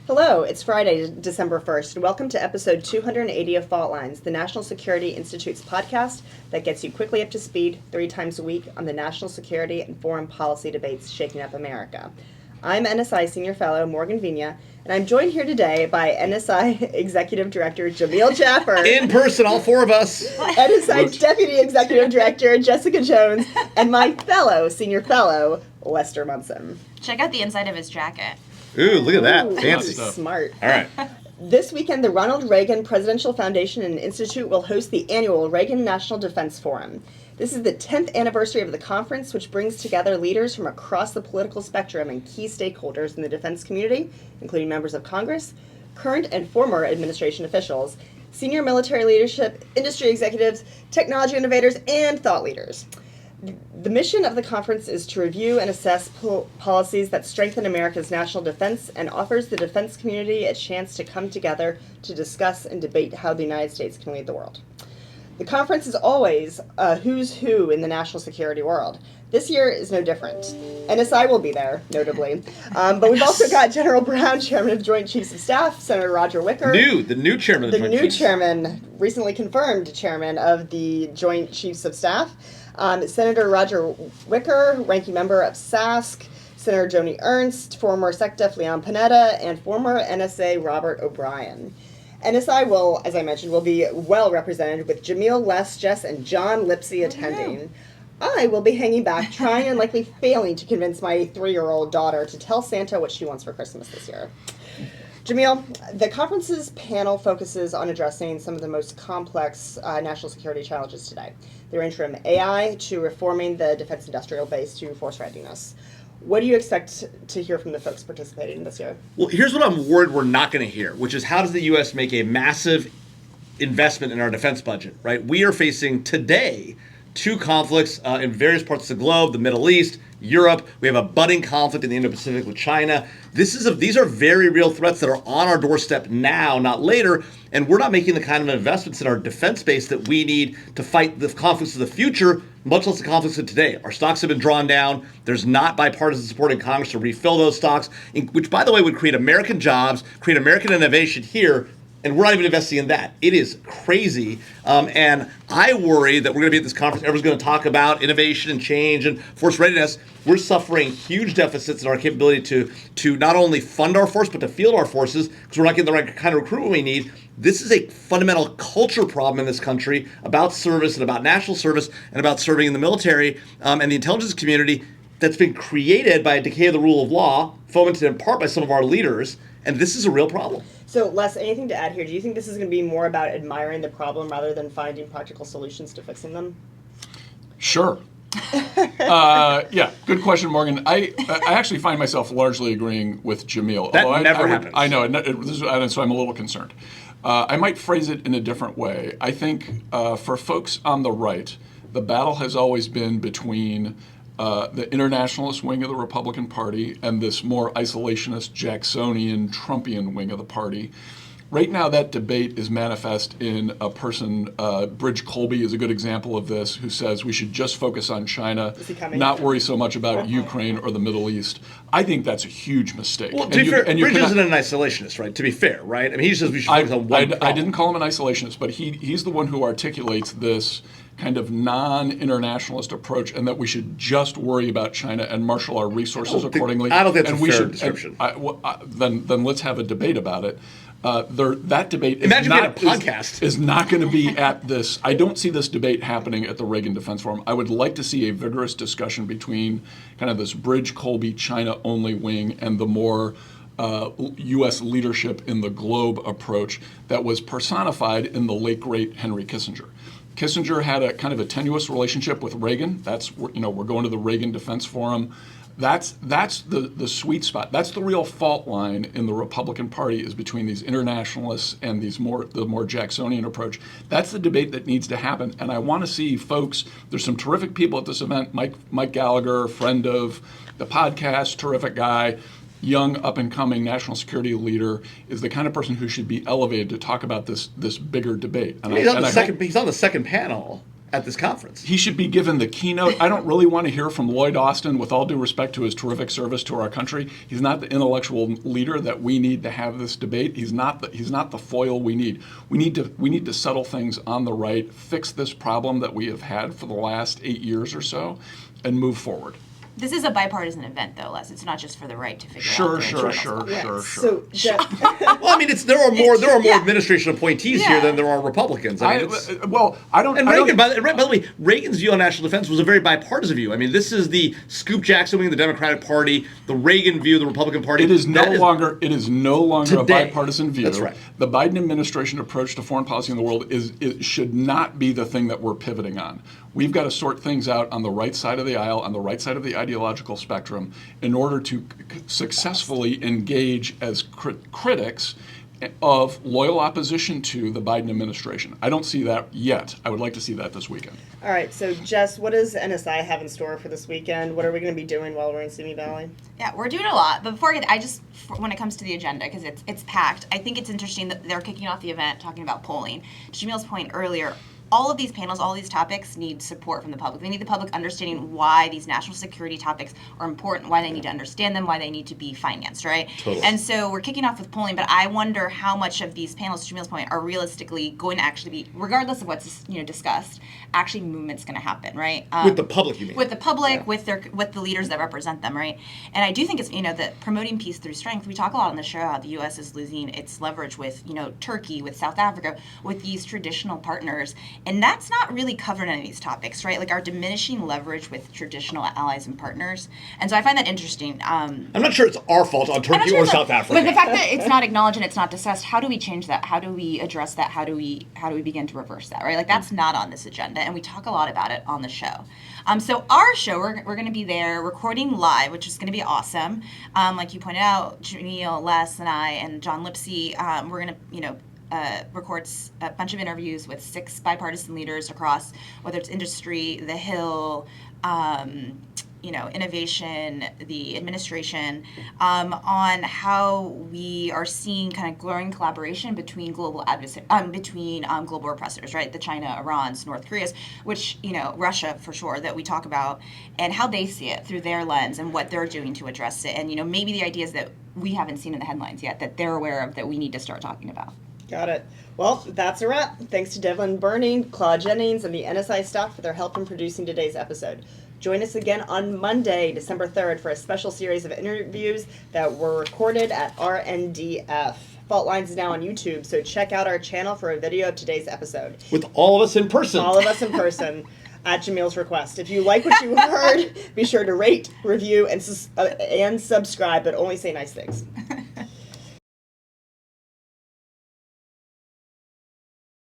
Hello, it's Friday, December 1st, and welcome to episode 280 of Fault Lines, the National Security Institute's podcast that gets you quickly up to speed 3 times a week on the national security and foreign policy debates shaking up America. I'm NSI Senior Fellow Morgan Vigna, and I'm joined here today by NSI Executive Director Jamil Jaffer. In person, all four of us. NSI Deputy Executive Director Jessica Jones, and my Senior Fellow, Lester Munson. Check out the inside of his jacket. Ooh, look at that. Ooh, fancy. Smart. All right. This weekend, the Ronald Reagan Presidential Foundation and Institute will host the annual Reagan National Defense Forum. This is the 10th anniversary of the conference, which brings together leaders from across the political spectrum and key stakeholders in the defense community, including members of Congress, current and former administration officials, senior military leadership, industry executives, technology innovators, and thought leaders. The mission of the conference is to review and assess policies that strengthen America's national defense and offers the defense community a chance to come together to discuss and debate how the United States can lead the world. The conference is always a who's who in the national security world. This year is no different. NSI will be there, notably. But we've also got General Brown, Chairman of the Joint Chiefs of Staff, Senator Roger Wicker. The new chairman of the Joint Chiefs. Recently confirmed chairman of the Joint Chiefs of Staff. Senator Roger Wicker, ranking member of SASC, Senator Joni Ernst, former SecDef Leon Panetta, and former NSA Robert O'Brien. NSI will, as I mentioned, will be well represented with Jamil, Les, Jess, and John Lipsey attending. I will be hanging back, trying and likely failing to convince my 3-year-old daughter to tell Santa what she wants for Christmas this year. Jamil, the conference's panel focuses on addressing some of the most complex national security challenges today. They range from AI to reforming the defense industrial base to force readiness. What do you expect to hear from the folks participating this year? Well, here's what I'm worried we're not going to hear, which is how does the U.S. make a massive investment in our defense budget, right? We are facing today 2 conflicts in various parts of the globe, the Middle East, Europe. We have a budding conflict in the Indo-Pacific with China. These are very real threats that are on our doorstep now, not later, and we're not making the kind of investments in our defense base that we need to fight the conflicts of the future, much less the conflicts of today. Our stocks have been drawn down. There's not bipartisan support in Congress to refill those stocks, which, by the way, would create American jobs, create American innovation here, and we're not even investing in that. It is crazy. And I worry that we're going to be at this conference, everyone's going to talk about innovation and change and force readiness. We're suffering huge deficits in our capability to not only fund our force, but to field our forces, because we're not getting the right kind of recruitment we need. This is a fundamental culture problem in this country about service and about national service and about serving in the military and the intelligence community that's been created by a decay of the rule of law, fomented in part by some of our leaders. And this is a real problem. So, Les, anything to add here? Do you think this is going to be more about admiring the problem rather than finding practical solutions to fixing them? Sure. Yeah, good question, Morgan. I actually find myself largely agreeing with Jamil. That never happens. I know, and so I'm a little concerned. I might phrase it in a different way. I think for folks on the right, the battle has always been between the internationalist wing of the Republican Party and this more isolationist, Jacksonian, Trumpian wing of the party. Right now, that debate is manifest in a person, Bridge Colby is a good example of this, who says we should just focus on China, not worry so much about Ukraine or the Middle East. I think that's a huge mistake. Well, to be fair, Bridge isn't an isolationist, right? To be fair, right? I mean, he says we should focus on one problem. I didn't call him an isolationist, but he's the one who articulates this kind of non-internationalist approach, and that we should just worry about China and marshal our resources accordingly. I don't think that's a fair description. Then let's have a debate about it. That debate is not going to be at this. I don't see this debate happening at the Reagan Defense Forum. I would like to see a vigorous discussion between kind of this Bridge Colby China-only wing and the more U.S. leadership in the globe approach that was personified in the late, great Henry Kissinger. Kissinger had a kind of a tenuous relationship with Reagan. That's, we're going to the Reagan Defense Forum. That's the sweet spot. That's the real fault line in the Republican Party, is between these internationalists and the more Jacksonian approach. That's the debate that needs to happen. And I want to see folks. There's some terrific people at this event. Mike Gallagher, friend of the podcast, terrific guy. Young, up-and-coming national security leader, is the kind of person who should be elevated to talk about this bigger debate. And he's on the second panel. at this conference. He should be given the keynote. I don't really want to hear from Lloyd Austin, with all due respect to his terrific service to our country. He's not the intellectual leader that we need to have this debate. He's not the foil we need. We need to settle things on the right, fix this problem that we have had for the last 8 years or so, and move forward. This is a bipartisan event, though, Les. It's not just for the right to figure Sure. out. So, Well, I mean, there are more administration appointees here than there are Republicans. I mean, I don't. And Reagan, by the way, Reagan's view on national defense was a very bipartisan view. I mean, this is the Scoop Jackson wing of the Democratic Party, the Reagan view of the Republican Party. It is no longer a today. bipartisan view. That's right. The Biden administration approach to foreign policy in the world should not be the thing that we're pivoting on. We've got to sort things out on the right side of the aisle, on the right side of the ideological spectrum, in order to successfully engage as critics of loyal opposition to the Biden administration. I don't see that yet. I would like to see that this weekend. All right, so Jess, what does NSI have in store for this weekend? What are we going to be doing while we're in Simi Valley? Yeah, we're doing a lot. But before I get, when it comes to the agenda, because it's packed, I think it's interesting that they're kicking off the event talking about polling. To Jamil's point earlier, all of these panels, all these topics need support from the public. They need the public understanding why these national security topics are important, why they need to understand them, why they need to be financed, right? Totally. And so we're kicking off with polling, but I wonder how much of these panels, to Jamil's point, are realistically going to actually be, regardless of what's discussed, actually movement's going to happen, right? With the public, you mean? With the public, with the leaders that represent them, right? And I do think it's that promoting peace through strength. We talk a lot on the show how the U.S. is losing its leverage with Turkey, with South Africa, with these traditional partners. And that's not really covered in any of these topics, right? Like our diminishing leverage with traditional allies and partners. And so I find that interesting. I'm not sure it's our fault on Turkey or South Africa. But the fact that it's not acknowledged and it's not discussed, how do we change that? How do we address that? How do we begin to reverse that, right? Like that's not on this agenda, and we talk a lot about it on the show. So our show, we're going to be there recording live, which is going to be awesome. Like you pointed out, Jamil, Les, and I, and John Lipsey, we're going to, records a bunch of interviews with 6 bipartisan leaders across, whether it's industry, the Hill, innovation, the administration, on how we are seeing kind of growing collaboration between global global repressors, right? The China, Iran's, North Korea's, which, Russia for sure, that we talk about, and how they see it through their lens and what they're doing to address it. And, maybe the ideas that we haven't seen in the headlines yet that they're aware of that we need to start talking about. Got it. Well, that's a wrap. Thanks to Devlin Burning, Claude Jennings, and the NSI staff for their help in producing today's episode. Join us again on Monday, December 3rd, for a special series of interviews that were recorded at RNDF. Fault Lines is now on YouTube, so check out our channel for a video of today's episode. With all of us in person. All of us in person. At Jamil's request. If you like what you heard, be sure to rate, review, and subscribe, but only say nice things.